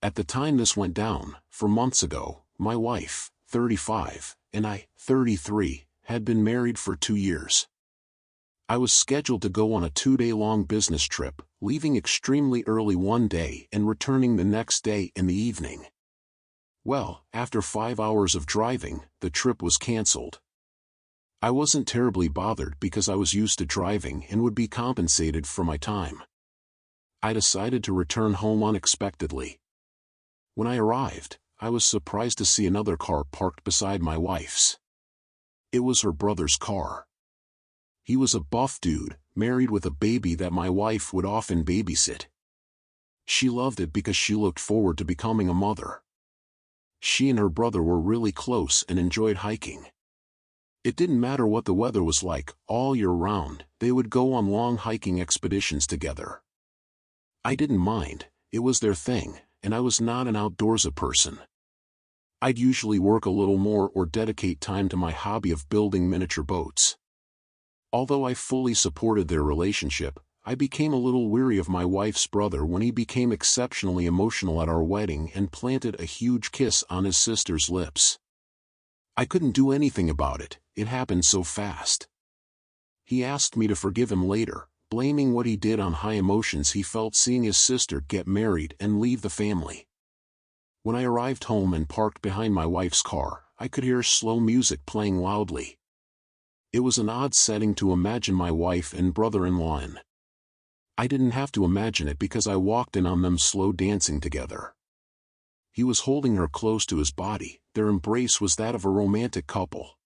At the time this went down, 4 months ago, my wife, 35, and I, 33, had been married for 2 years. I was scheduled to go on a 2-day-long business trip, leaving extremely early one day and returning the next day in the evening. Well, after 5 hours of driving, the trip was canceled. I wasn't terribly bothered because I was used to driving and would be compensated for my time. I decided to return home unexpectedly. When I arrived, I was surprised to see another car parked beside my wife's. It was her brother's car. He was a buff dude, married with a baby that my wife would often babysit. She loved it because she looked forward to becoming a mother. She and her brother were really close and enjoyed hiking. It didn't matter what the weather was like, all year round, they would go on long hiking expeditions together. I didn't mind, it was their thing, and I was not an outdoorsy person. I'd usually work a little more or dedicate time to my hobby of building miniature boats. Although I fully supported their relationship, I became a little weary of my wife's brother when he became exceptionally emotional at our wedding and planted a huge kiss on his sister's lips. I couldn't do anything about it, it happened so fast. He asked me to forgive him later, blaming what he did on high emotions he felt seeing his sister get married and leave the family. When I arrived home and parked behind my wife's car, I could hear slow music playing loudly. It was an odd setting to imagine my wife and brother-in-law in. I didn't have to imagine it because I walked in on them slow dancing together. He was holding her close to his body, their embrace was that of a romantic couple.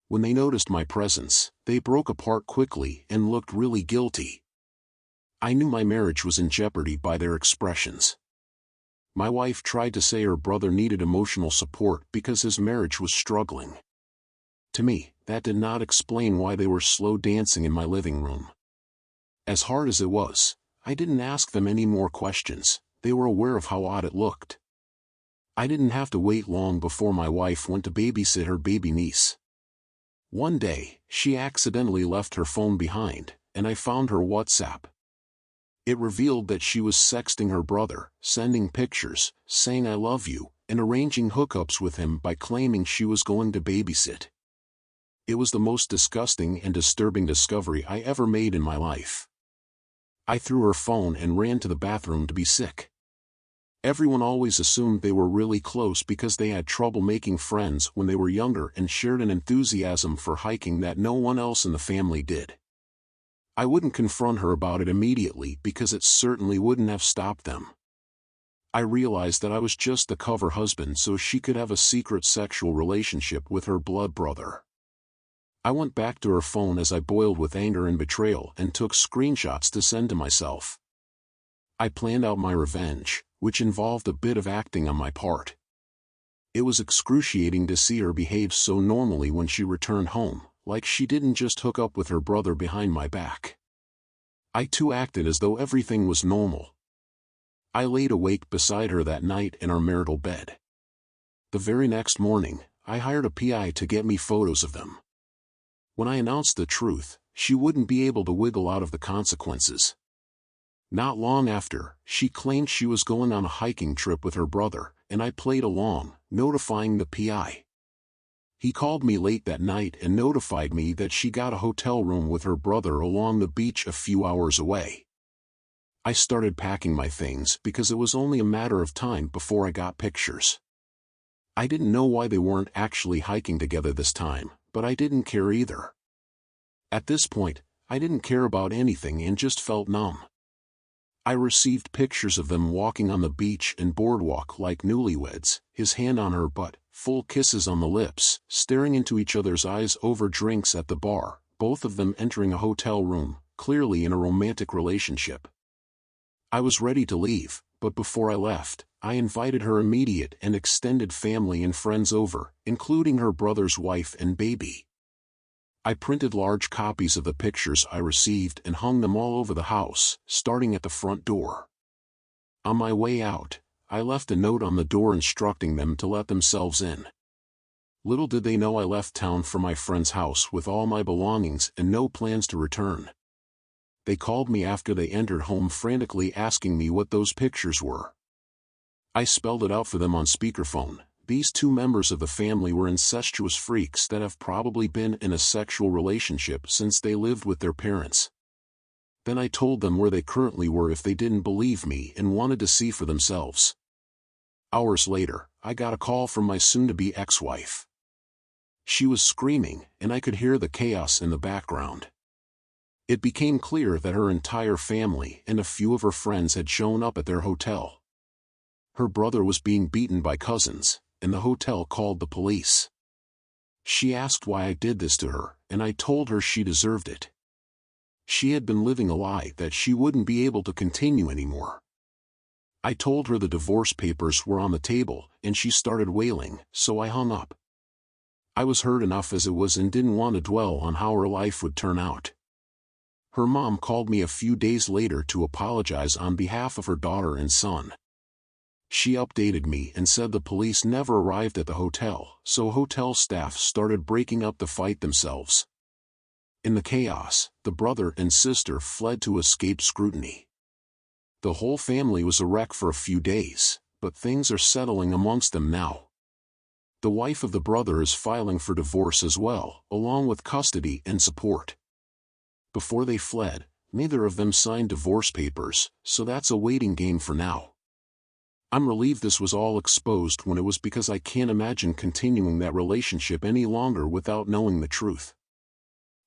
When they noticed my presence, they broke apart quickly and looked really guilty. I knew my marriage was in jeopardy by their expressions. My wife tried to say her brother needed emotional support because his marriage was struggling. To me, that did not explain why they were slow dancing in my living room. As hard as it was, I didn't ask them any more questions, they were aware of how odd it looked. I didn't have to wait long before my wife went to babysit her baby niece. One day, she accidentally left her phone behind, and I found her WhatsApp. It revealed that she was sexting her brother, sending pictures, saying I love you, and arranging hookups with him by claiming she was going to babysit. It was the most disgusting and disturbing discovery I ever made in my life. I threw her phone and ran to the bathroom to be sick. Everyone always assumed they were really close because they had trouble making friends when they were younger and shared an enthusiasm for hiking that no one else in the family did. I wouldn't confront her about it immediately because it certainly wouldn't have stopped them. I realized that I was just the cover husband so she could have a secret sexual relationship with her blood brother. I went back to her phone as I boiled with anger and betrayal and took screenshots to send to myself. I planned out my revenge, which involved a bit of acting on my part. It was excruciating to see her behave so normally when she returned home, like she didn't just hook up with her brother behind my back. I too acted as though everything was normal. I laid awake beside her that night in our marital bed. The very next morning, I hired a PI to get me photos of them. When I announced the truth, she wouldn't be able to wiggle out of the consequences. Not long after, she claimed she was going on a hiking trip with her brother, and I played along, notifying the PI. He called me late that night and notified me that she got a hotel room with her brother along the beach a few hours away. I started packing my things because it was only a matter of time before I got pictures. I didn't know why they weren't actually hiking together this time, but I didn't care either. At this point, I didn't care about anything and just felt numb. I received pictures of them walking on the beach and boardwalk like newlyweds, his hand on her butt, full kisses on the lips, staring into each other's eyes over drinks at the bar, both of them entering a hotel room, clearly in a romantic relationship. I was ready to leave, but before I left, I invited her immediate and extended family and friends over, including her brother's wife and baby. I printed large copies of the pictures I received and hung them all over the house, starting at the front door. On my way out, I left a note on the door instructing them to let themselves in. Little did they know I left town for my friend's house with all my belongings and no plans to return. They called me after they entered home frantically asking me what those pictures were. I spelled it out for them on speakerphone. These two members of the family were incestuous freaks that have probably been in a sexual relationship since they lived with their parents. Then I told them where they currently were if they didn't believe me and wanted to see for themselves. Hours later, I got a call from my soon-to-be ex-wife. She was screaming, and I could hear the chaos in the background. It became clear that her entire family and a few of her friends had shown up at their hotel. Her brother was being beaten by cousins, and the hotel called the police. She asked why I did this to her, and I told her she deserved it. She had been living a lie that she wouldn't be able to continue anymore. I told her the divorce papers were on the table, and she started wailing, so I hung up. I was hurt enough as it was and didn't want to dwell on how her life would turn out. Her mom called me a few days later to apologize on behalf of her daughter and son. She updated me and said the police never arrived at the hotel, so hotel staff started breaking up the fight themselves. In the chaos, the brother and sister fled to escape scrutiny. The whole family was a wreck for a few days, but things are settling amongst them now. The wife of the brother is filing for divorce as well, along with custody and support. Before they fled, neither of them signed divorce papers, so that's a waiting game for now. I'm relieved this was all exposed when it was because I can't imagine continuing that relationship any longer without knowing the truth.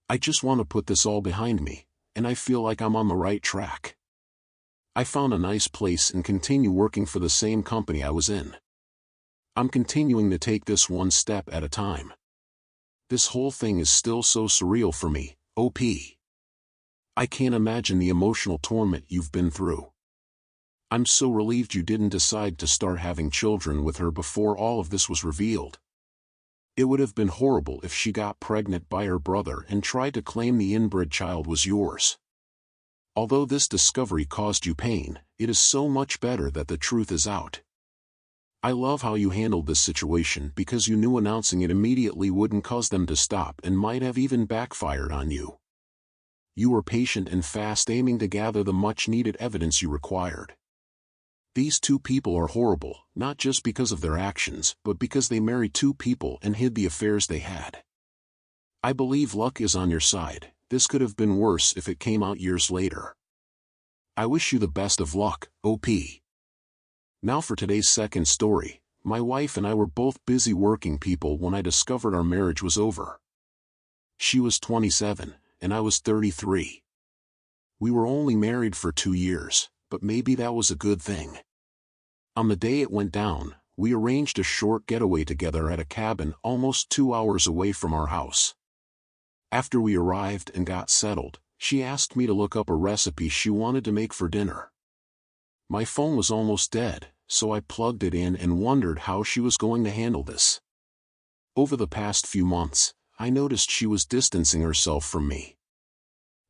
I just want to put this all behind me, and I feel like I'm on the right track. I found a nice place and continue working for the same company I was in. I'm continuing to take this one step at a time. This whole thing is still so surreal for me, OP. I can't imagine the emotional torment you've been through. I'm so relieved you didn't decide to start having children with her before all of this was revealed. It would have been horrible if she got pregnant by her brother and tried to claim the inbred child was yours. Although this discovery caused you pain, it is so much better that the truth is out. I love how you handled this situation because you knew announcing it immediately wouldn't cause them to stop and might have even backfired on you. You were patient and fast, aiming to gather the much-needed evidence you required. These two people are horrible, not just because of their actions, but because they married two people and hid the affairs they had. I believe luck is on your side. This could have been worse if it came out years later. I wish you the best of luck, OP. Now for today's second story. My wife and I were both busy working people when I discovered our marriage was over. She was 27, and I was 33. We were only married for 2 years, but maybe that was a good thing. On the day it went down, we arranged a short getaway together at a cabin almost 2 hours away from our house. After we arrived and got settled, she asked me to look up a recipe she wanted to make for dinner. My phone was almost dead, so I plugged it in and wondered how she was going to handle this. Over the past few months, I noticed she was distancing herself from me.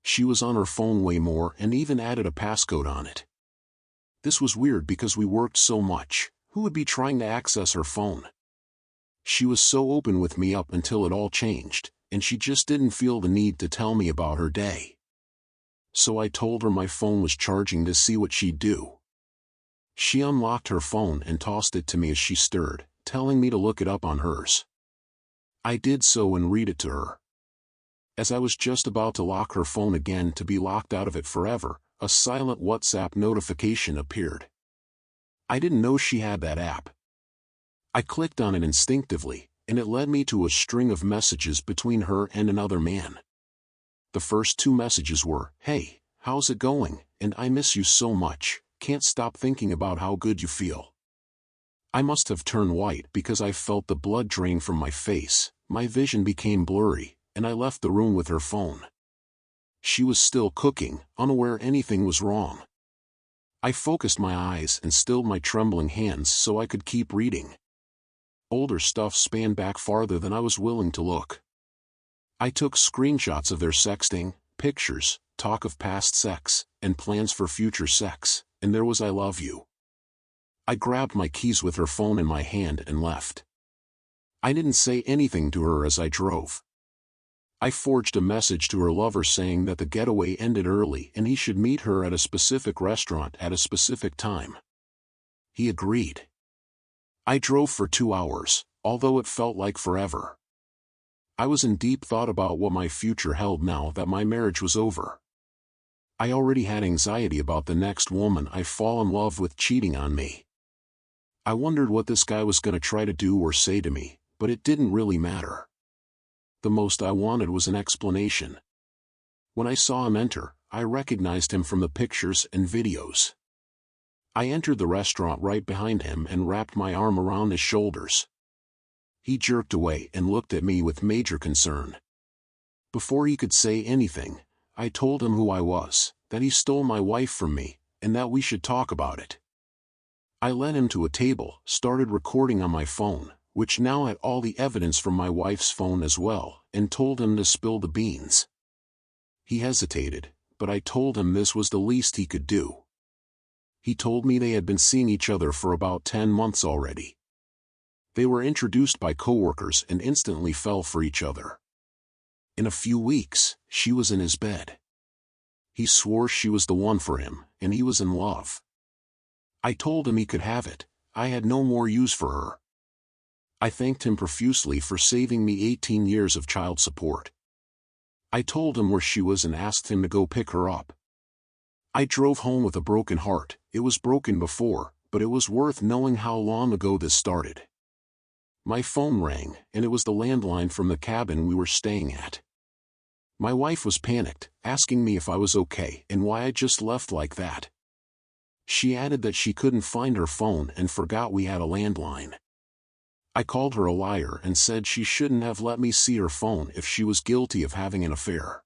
She was on her phone way more and even added a passcode on it. This was weird because we worked so much. Who would be trying to access her phone? She was so open with me up until it all changed, and she just didn't feel the need to tell me about her day. So I told her my phone was charging to see what she'd do. She unlocked her phone and tossed it to me as she stirred, telling me to look it up on hers. I did so and read it to her. As I was just about to lock her phone again to be locked out of it forever, a silent WhatsApp notification appeared. I didn't know she had that app. I clicked on it instinctively, and it led me to a string of messages between her and another man. The first 2 messages were, "Hey, how's it going, and I miss you so much, can't stop thinking about how good you feel." I must have turned white because I felt the blood drain from my face, my vision became blurry, and I left the room with her phone. She was still cooking, unaware anything was wrong. I focused my eyes and stilled my trembling hands so I could keep reading. Older stuff spanned back farther than I was willing to look. I took screenshots of their sexting, pictures, talk of past sex, and plans for future sex, and there was "I love you." I grabbed my keys with her phone in my hand and left. I didn't say anything to her as I drove. I forged a message to her lover saying that the getaway ended early and he should meet her at a specific restaurant at a specific time. He agreed. I drove for 2 hours, although it felt like forever. I was in deep thought about what my future held now that my marriage was over. I already had anxiety about the next woman I fall in love with cheating on me. I wondered what this guy was going to try to do or say to me, but it didn't really matter. The most I wanted was an explanation. When I saw him enter, I recognized him from the pictures and videos. I entered the restaurant right behind him and wrapped my arm around his shoulders. He jerked away and looked at me with major concern. Before he could say anything, I told him who I was, that he stole my wife from me, and that we should talk about it. I led him to a table, started recording on my phone, which now had all the evidence from my wife's phone as well, and told him to spill the beans. He hesitated, but I told him this was the least he could do. He told me they had been seeing each other for about 10 months already. They were introduced by coworkers and instantly fell for each other. In a few weeks, she was in his bed. He swore she was the one for him, and he was in love. I told him he could have it. I had no more use for her. I thanked him profusely for saving me 18 years of child support. I told him where she was and asked him to go pick her up. I drove home with a broken heart. It was broken before, but it was worth knowing how long ago this started. My phone rang, and it was the landline from the cabin we were staying at. My wife was panicked, asking me if I was okay and why I just left like that. She added that she couldn't find her phone and forgot we had a landline. I called her a liar and said she shouldn't have let me see her phone if she was guilty of having an affair.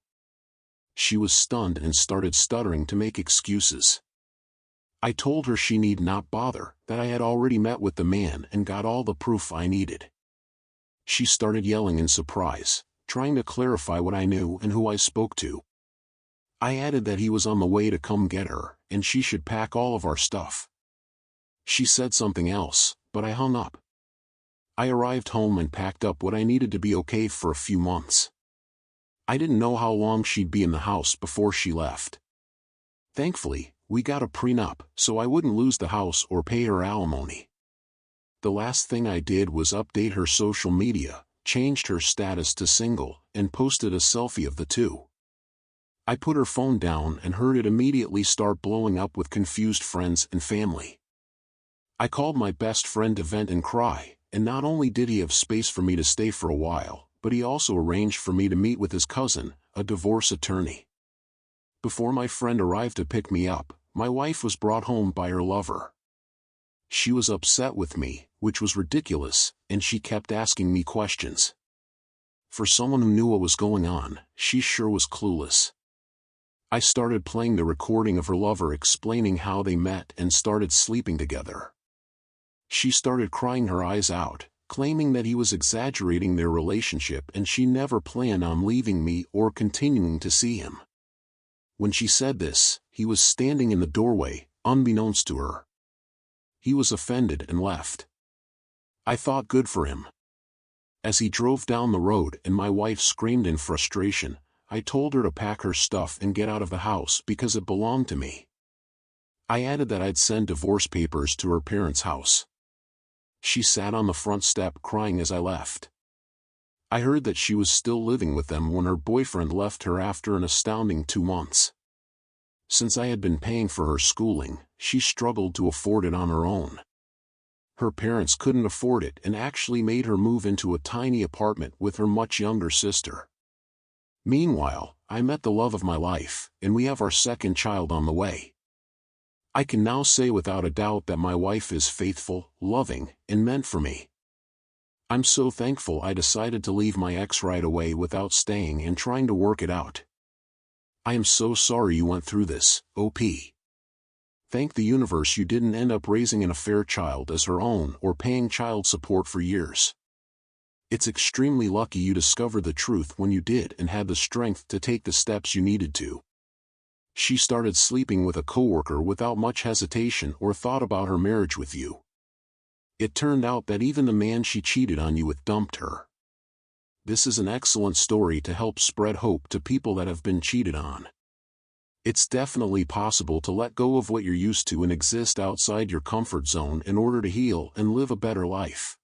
She was stunned and started stuttering to make excuses. I told her she need not bother, that I had already met with the man and got all the proof I needed. She started yelling in surprise, trying to clarify what I knew and who I spoke to. I added that he was on the way to come get her, and she should pack all of our stuff. She said something else, but I hung up. I arrived home and packed up what I needed to be okay for a few months. I didn't know how long she'd be in the house before she left. Thankfully, we got a prenup, so I wouldn't lose the house or pay her alimony. The last thing I did was update her social media, changed her status to single, and posted a selfie of the two. I put her phone down and heard it immediately start blowing up with confused friends and family. I called my best friend to vent and cry, and not only did he have space for me to stay for a while, but he also arranged for me to meet with his cousin, a divorce attorney. Before my friend arrived to pick me up, my wife was brought home by her lover. She was upset with me, which was ridiculous, and she kept asking me questions. For someone who knew what was going on, she sure was clueless. I started playing the recording of her lover explaining how they met and started sleeping together. She started crying her eyes out, claiming that he was exaggerating their relationship and she never planned on leaving me or continuing to see him. When she said this, he was standing in the doorway, unbeknownst to her. He was offended and left. I thought good for him. As he drove down the road and my wife screamed in frustration, I told her to pack her stuff and get out of the house because it belonged to me. I added that I'd send divorce papers to her parents' house. She sat on the front step crying as I left. I heard that she was still living with them when her boyfriend left her after an astounding 2 months. Since I had been paying for her schooling, she struggled to afford it on her own. Her parents couldn't afford it and actually made her move into a tiny apartment with her much younger sister. Meanwhile, I met the love of my life, and we have our second child on the way. I can now say without a doubt that my wife is faithful, loving, and meant for me. I'm so thankful I decided to leave my ex right away without staying and trying to work it out. I am so sorry you went through this, OP. Thank the universe you didn't end up raising an affair child as her own or paying child support for years. It's extremely lucky you discovered the truth when you did and had the strength to take the steps you needed to. She started sleeping with a coworker without much hesitation or thought about her marriage with you. It turned out that even the man she cheated on you with dumped her. This is an excellent story to help spread hope to people that have been cheated on. It's definitely possible to let go of what you're used to and exist outside your comfort zone in order to heal and live a better life.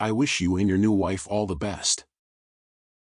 I wish you and your new wife all the best.